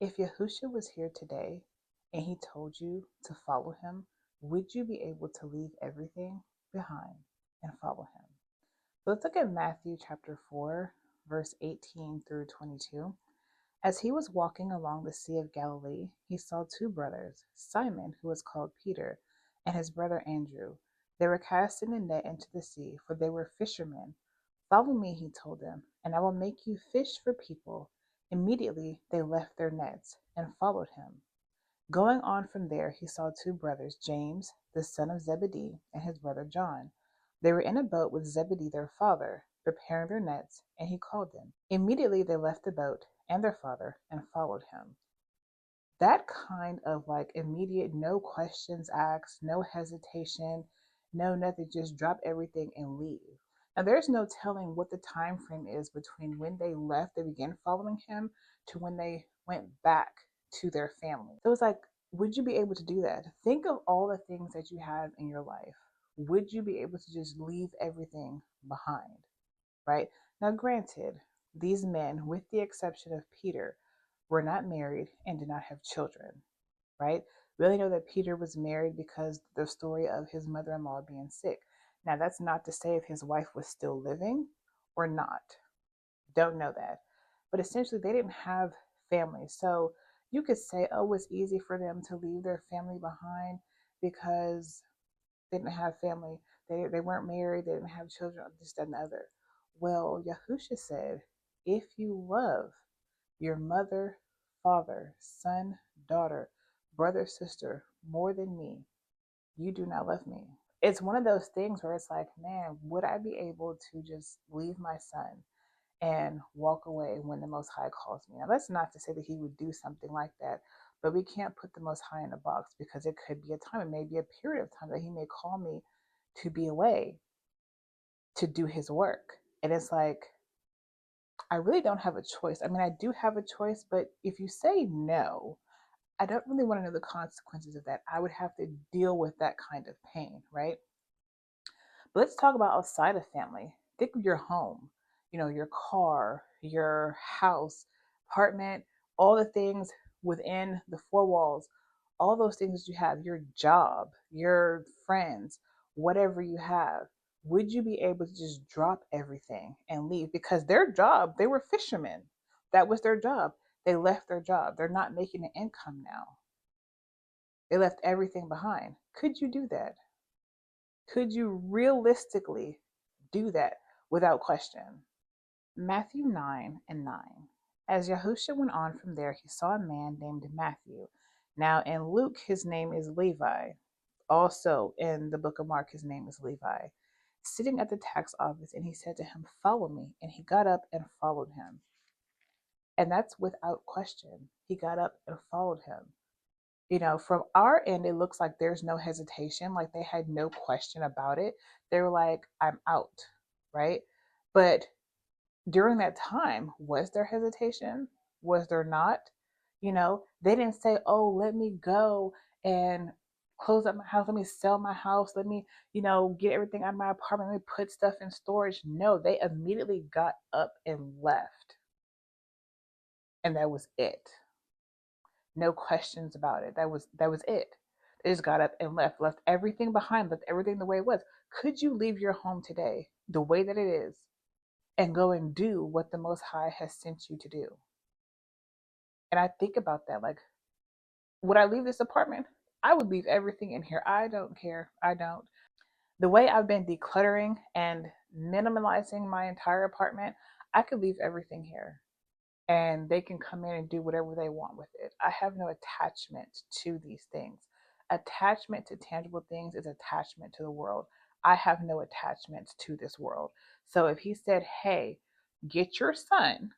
If Yahushua was here today and he told you to follow him, would you be able to leave everything behind and follow him? So let's look at Matthew chapter 4, verse 18 through 22. As he was walking along the Sea of Galilee, he saw two brothers, Simon, who was called Peter, and his brother Andrew. They were casting a net into the sea, for they were fishermen. Follow me, he told them, and I will make you fish for people. Immediately they left their nets and followed him. Going on from there, he saw two brothers, James, the son of Zebedee, and his brother John. They were in a boat with Zebedee their father, preparing their nets, and he called them. Immediately they left the boat and their father and followed him. That kind of like immediate, no questions asked, no hesitation, no nothing, just drop everything and leave. Now there's no telling what the time frame is between when they left, they began following him, to when they went back to their family. So it's like, would you be able to do that? Think of all the things that you have in your life. Would you be able to just leave everything behind? Right? Now, granted, these men, with the exception of Peter, were not married and did not have children, right? We only know that Peter was married because the story of his mother-in-law being sick. Now, that's not to say if his wife was still living or not. Don't know that. But essentially, they didn't have family. So you could say, oh, it's easy for them to leave their family behind because they didn't have family. They weren't married. They didn't have children, this, that, and the other. Well, Yahusha said, if you love your mother, father, son, daughter, brother, sister more than me, you do not love me. It's one of those things where it's like, man, would I be able to just leave my son and walk away when the Most High calls me? Now, that's not to say that he would do something like that, but we can't put the Most High in a box, because it could be a time, it may be a period of time that he may call me to be away to do his work. And it's like, I really don't have a choice. I mean, I do have a choice, but if you say no, I don't really want to know the consequences of that. I would have to deal with that kind of pain, right? But let's talk about outside of family. Think of your home, your car, your house, apartment, all the things within the four walls, all those things that you have, your job, your friends, whatever you have. Would you be able to just drop everything and leave? Because their job, they were fishermen. That was their job. They left their job. They're not making an income now. They left everything behind. Could you do that? Could you realistically do that without question? Matthew 9 and 9. As Yahusha went on from there, he saw a man named Matthew. Now, in Luke, his name is Levi. Also, in the book of Mark, his name is Levi. Sitting at the tax office, and he said to him, follow me. And he got up and followed him. And that's without question. He got up and followed him. From our end, it looks like there's no hesitation. Like they had no question about it. They were like, I'm out, right? But during that time, was there hesitation? Was there not? They didn't say, oh, let me go and close up my house. Let me sell my house. Let me, get everything out of my apartment. Let me put stuff in storage. No, they immediately got up and left. And that was it. No questions about it. That was it. They just got up and left everything behind, left everything the way it was. Could you leave your home today the way that it is and go and do what the Most High has sent you to do? And I think about that, like, would I leave this apartment? I would leave everything in here. I don't care. I don't. The way I've been decluttering and minimalizing my entire apartment, I could leave everything here and they can come in and do whatever they want with it. I have no attachment to these things. Attachment to tangible things is attachment to the world. I have no attachment to this world. So if he said, hey, get your son,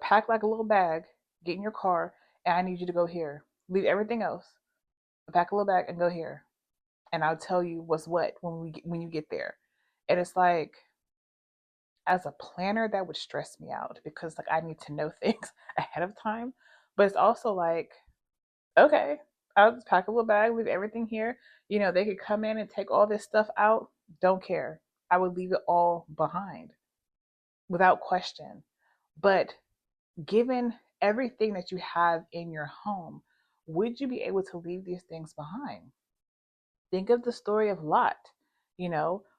pack like a little bag, get in your car, and I need you to go here. Leave everything else, pack a little bag and go here. And I'll tell you what's what when you get there. And it's like, as a planner, that would stress me out because like I need to know things ahead of time. But it's also like, okay, I'll just pack a little bag, leave everything here. They could come in and take all this stuff out. Don't care. I would leave it all behind without question. But given everything that you have in your home, would you be able to leave these things behind? Think of the story of Lot,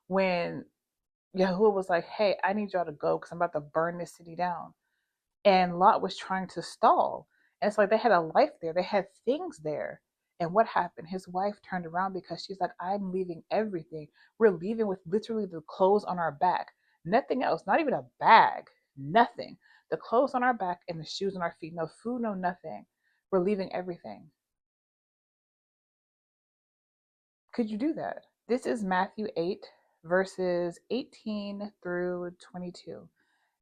when Yahuwah was like, hey, I need y'all to go because I'm about to burn this city down. And Lot was trying to stall. And it's like they had a life there, they had things there. And what happened? His wife turned around because she's like, I'm leaving everything. We're leaving with literally the clothes on our back, nothing else, not even a bag, nothing. The clothes on our back and the shoes on our feet, no food, no nothing. We're leaving everything. Could you do that? This is Matthew 8, verses 18 through 22.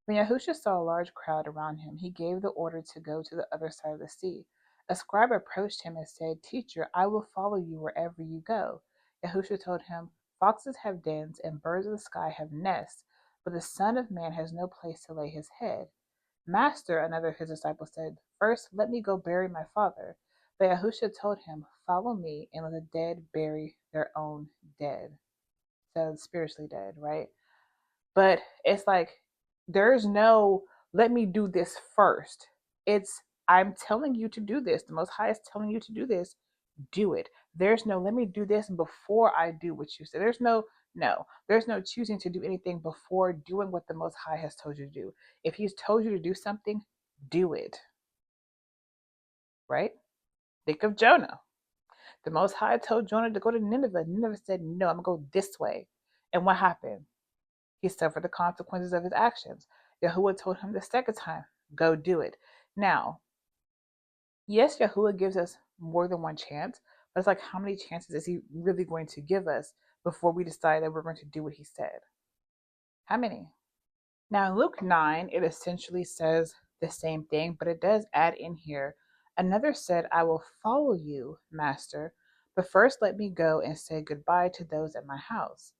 When Yahusha saw a large crowd around him, he gave the order to go to the other side of the sea. A scribe approached him and said, Teacher, I will follow you wherever you go. Yahusha told him, Foxes have dens and birds of the sky have nests, but the Son of Man has no place to lay his head. Master, another of his disciples said, First, let me go bury my father. But Yahusha told him, Follow me and let the dead bury their own dead. So spiritually dead, right? But it's like, there's no, let me do this first. It's, I'm telling you to do this. The Most High is telling you to do this. Do it. There's no, let me do this before I do what you said. There's no choosing to do anything before doing what the Most High has told you to do. If He's told you to do something, do it. Right? Think of Jonah. The Most High told Jonah to go to Nineveh. Nineveh said, no, I'm going to go this way. And what happened? He suffered the consequences of his actions. Yahuwah told him the second time, go do it. Now, yes, Yahuwah gives us more than one chance, but it's like, how many chances is he really going to give us before we decide that we're going to do what he said? How many? Now, in Luke 9, it essentially says the same thing, but it does add in here. Another said, I will follow you, Master, but first let me go and say goodbye to those at my house.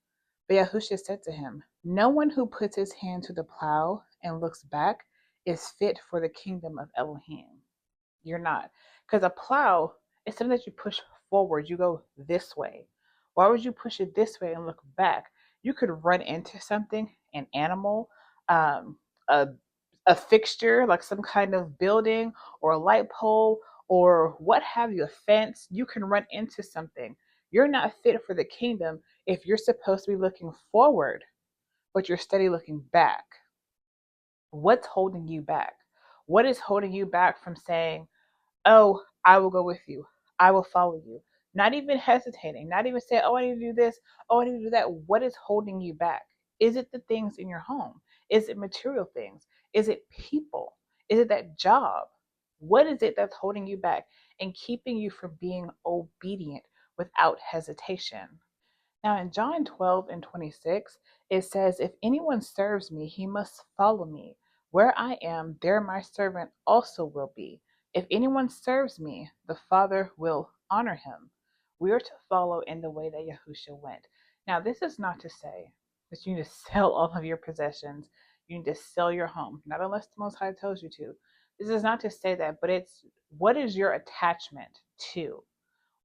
But Yahushua said to him, No one who puts his hand to the plow and looks back is fit for the kingdom of Elohim. You're not. Because a plow is something that you push forward. You go this way. Why would you push it this way and look back? You could run into something, an animal, um, a, a fixture, like some kind of building or a light pole or what have you, a fence. You can run into something. You're not fit for the kingdom if you're supposed to be looking forward, but you're steady looking back. What's holding you back? What is holding you back from saying, oh, I will go with you. I will follow you. Not even hesitating, not even saying, oh, I need to do this. Oh, I need to do that. What is holding you back? Is it the things in your home? Is it material things? Is it people? Is it that job? What is it that's holding you back and keeping you from being obedient without hesitation? Now, in John 12 and 26, it says, If anyone serves me, he must follow me. Where I am, there my servant also will be. If anyone serves me, the Father will honor him. We are to follow in the way that Yahushua went. Now, this is not to say that you need to sell all of your possessions. You need to sell your home, not unless the Most High tells you to. This is not to say that, but it's, what is your attachment to?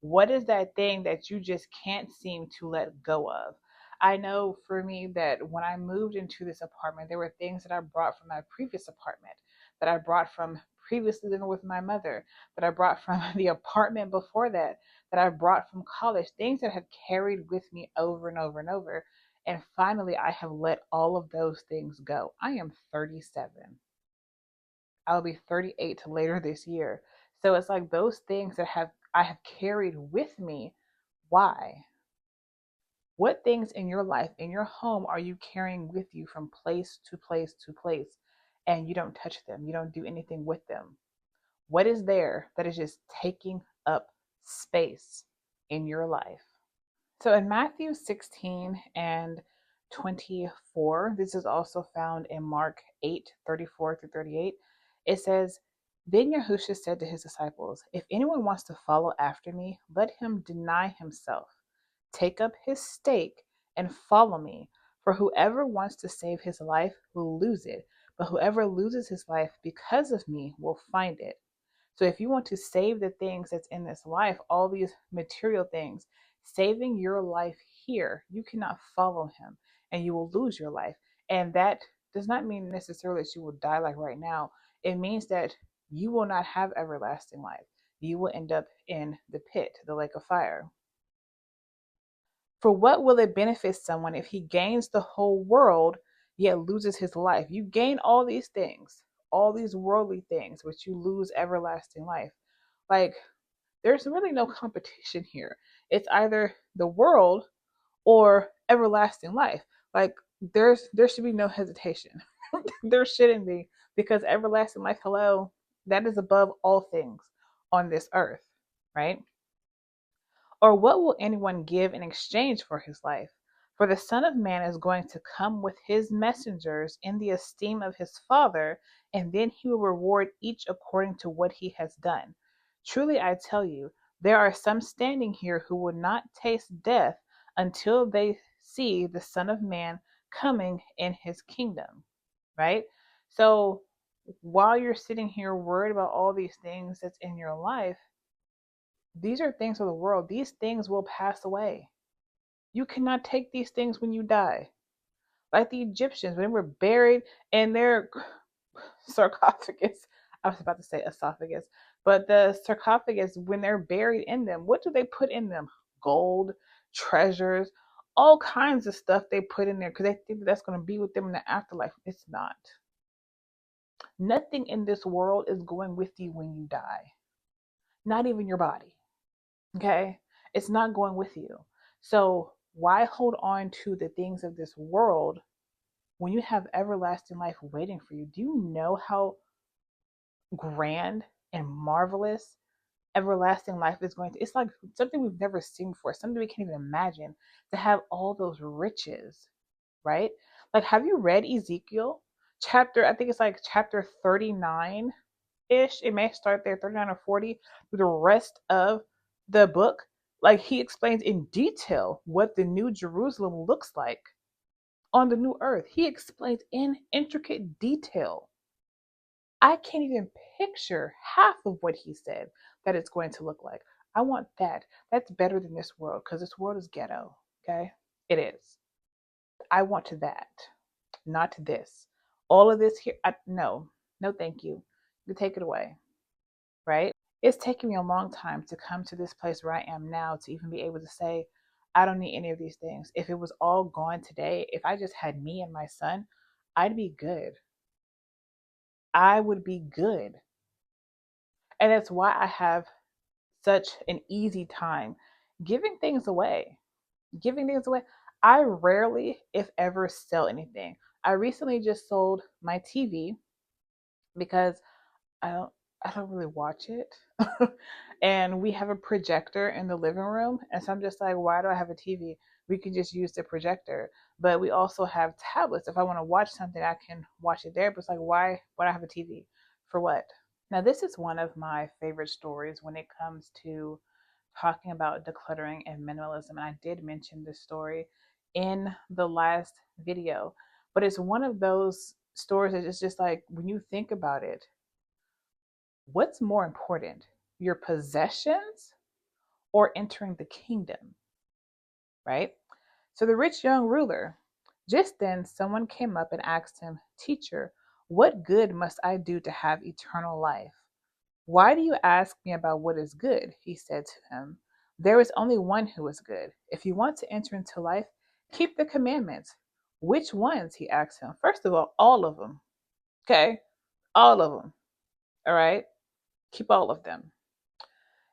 What is that thing that you just can't seem to let go of? I know for me that when I moved into this apartment, there were things that I brought from my previous apartment, that I brought from previously living with my mother, that I brought from the apartment before that, that I brought from college, things that had carried with me over and over and over. And finally, I have let all of those things go. I am 37. I'll be 38 later this year. So it's like those things that I have carried with me. Why? What things in your life, in your home, are you carrying with you from place to place to place and you don't touch them? You don't do anything with them. What is there that is just taking up space in your life? So in Matthew 16 and 24, this is also found in Mark 8:34 through 38. It says, Then Yahushua said to his disciples, If anyone wants to follow after me, let him deny himself, take up his stake, and follow me. For whoever wants to save his life will lose it, but whoever loses his life because of me will find it. So if you want to save the things that's in this life, all these material things, saving your life here, you cannot follow him and you will lose your life. And that does not mean necessarily that you will die like right now. It means that you will not have everlasting life. You will end up in the pit, the lake of fire. For what will it benefit someone if he gains the whole world yet loses his life? You gain all these things, all these worldly things, but you lose everlasting life. Like, there's really no competition here. It's either the world or everlasting life. Like, there should be no hesitation. There shouldn't be, because everlasting life, hello, that is above all things on this earth, right? Or what will anyone give in exchange for his life? For the Son of Man is going to come with his messengers in the esteem of his Father, and then he will reward each according to what he has done. Truly I tell you, there are some standing here who will not taste death until they see the Son of Man coming in his kingdom. Right? So while you're sitting here worried about all these things that's in your life, these are things of the world. These things will pass away. You cannot take these things when you die. Like the Egyptians, when they were buried in their sarcophagus, I was about to say esophagus, but the sarcophagus, when they're buried in them, what do they put in them? Gold, treasures, all kinds of stuff they put in there because they think that's going to be with them in the afterlife. It's not. Nothing in this world is going with you when you die, not even your body. Okay? It's not going with you. So why hold on to the things of this world when you have everlasting life waiting for you? Do you know how grand and marvelous everlasting life is going to? It's like something we've never seen before, something we can't even imagine, to have all those riches, right? Like, have you read Ezekiel chapter, I think it's like chapter 39 ish? It may start there, 39 or 40, through the rest of the book. Like, he explains in detail what the new Jerusalem looks like on the new earth. He explains in intricate detail. I can't even picture half of what he said that it's going to look like. I want that. That's better than this world, because this world is ghetto. Okay? It is. I want to that, not to this. All of this here, no, no, thank you. You take it away, right? It's taken me a long time to come to this place where I am now to even be able to say, I don't need any of these things. If it was all gone today, if I just had me and my son, I'd be good. I would be good. And that's why I have such an easy time giving things away. Giving things away. I rarely, if ever, sell anything. I recently just sold my TV because I don't I don't really watch it. And we have a projector in the living room. And so I'm just like, why do I have a TV? We could just use the projector. But we also have tablets. If I want to watch something, I can watch it there. But it's like, why do I have a TV? For what? Now, this is one of my favorite stories when it comes to talking about decluttering and minimalism. And I did mention this story in the last video, but it's one of those stories that it's just like, when you think about it, what's more important, your possessions or entering the kingdom, right? So the rich young ruler, just then someone came up and asked him, Teacher, what good must I do to have eternal life? Why do you ask me about what is good? He said to him. There is only one who is good. If you want to enter into life, keep the commandments. Which ones? He asked him. First of all of them. Okay? All of them. All right? Keep all of them.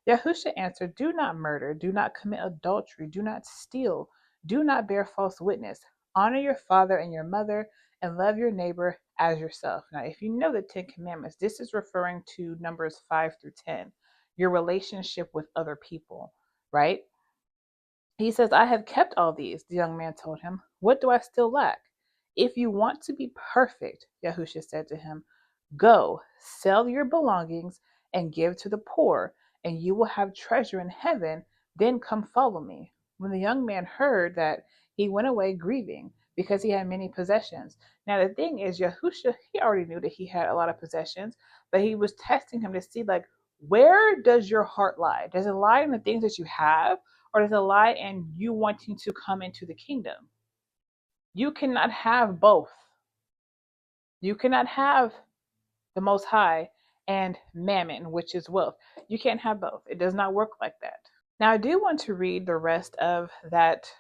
Yahusha answered, Do not murder, do not commit adultery, do not steal, do not bear false witness. Honor your father and your mother, and love your neighbor as yourself. Now, if you know the Ten Commandments, this is referring to Numbers 5 through 10, your relationship with other people, right? He says, I have kept all these, the young man told him. What do I still lack? If you want to be perfect, Yahusha said to him, go, sell your belongings and give to the poor, and you will have treasure in heaven. Then come follow me. When the young man heard that, he went away grieving because he had many possessions. Now, the thing is, Yahusha, he already knew that he had a lot of possessions, but he was testing him to see, like, where does your heart lie? Does it lie in the things that you have, or does it lie in you wanting to come into the kingdom? You cannot have both. You cannot have the Most High and mammon, which is wealth. You can't have both. It does not work like that. Now, I do want to read the rest of that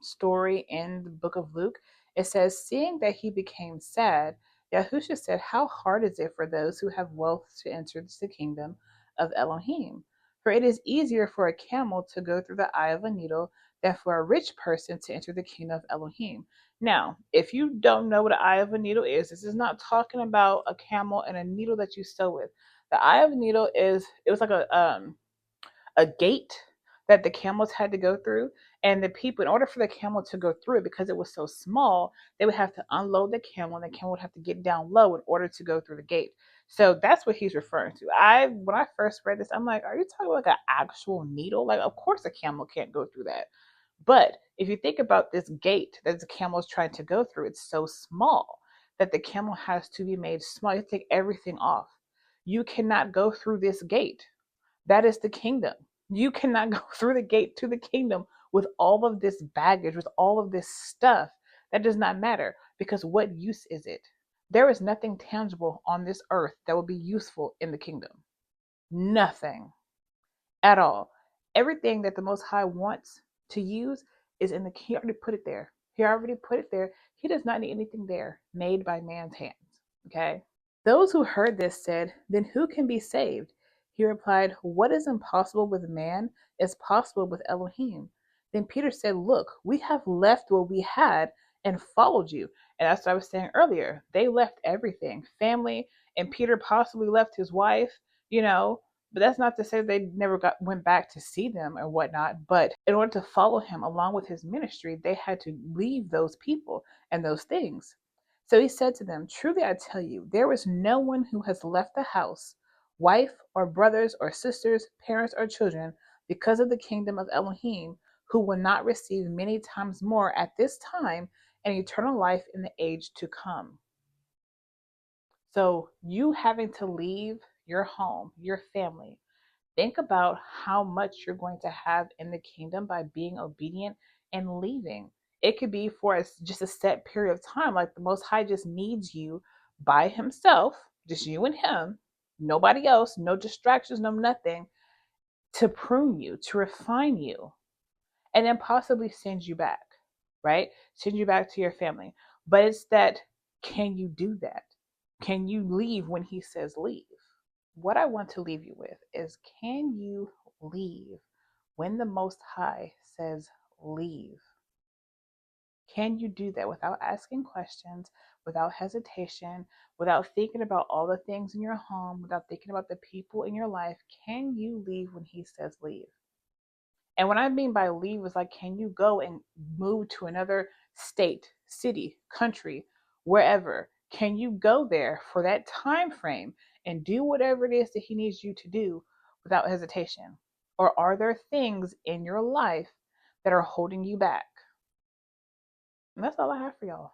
story in the book of Luke. It says, seeing that he became sad, Yahusha said, how hard is it for those who have wealth to enter the kingdom of Elohim? For it is easier for a camel to go through the eye of a needle than for a rich person to enter the kingdom of Elohim. Now, if you don't know what an eye of a needle is, this is not talking about a camel and a needle that you sew with. The eye of a needle is, it was like a gate that the camels had to go through. And the people, in order for the camel to go through it, because it was so small, they would have to unload the camel, and the camel would have to get down low in order to go through the gate. So that's what he's referring to. When I first read this, I'm like, are you talking about like an actual needle? Like, of course a camel can't go through that. But if you think about this gate that the camel is trying to go through, it's so small that the camel has to be made small. You take everything off. You cannot go through this gate. That is the kingdom. You cannot go through the gate to the kingdom with all of this baggage, with all of this stuff. That does not matter, because what use is it? There is nothing tangible on this earth that will be useful in the kingdom. Nothing at all. Everything that the Most High wants to use is in the, he already put it there. He already put it there. He does not need anything there made by man's hands. Okay? Those who heard this said, then who can be saved? He replied, what is impossible with man is possible with Elohim. Then Peter said, look, we have left what we had and followed you. And that's what I was saying earlier. They left everything, family, and Peter possibly left his wife, you know, but that's not to say they never went back to see them or whatnot. But in order to follow him along with his ministry, they had to leave those people and those things. So he said to them, truly I tell you, there is no one who has left the house, wife or brothers or sisters, parents or children, because of the kingdom of Elohim, who will not receive many times more at this time and eternal life in the age to come. So you having to leave your home, your family, think about how much you're going to have in the kingdom by being obedient and leaving. It could be for just a set period of time. Like the Most High just needs you by himself, just you and him, nobody else, no distractions, no nothing, to prune you, to refine you, and then possibly send you back, right? Send you back to your family. But it's that, can you do that? Can you leave when he says leave? What I want to leave you with is, can you leave when the Most High says leave? Can you do that without asking questions, without hesitation, without thinking about all the things in your home, without thinking about the people in your life? Can you leave when he says leave? And what I mean by leave is like, can you go and move to another state, city, country, wherever? Can you go there for that time frame and do whatever it is that he needs you to do without hesitation? Or are there things in your life that are holding you back? And that's all I have for y'all.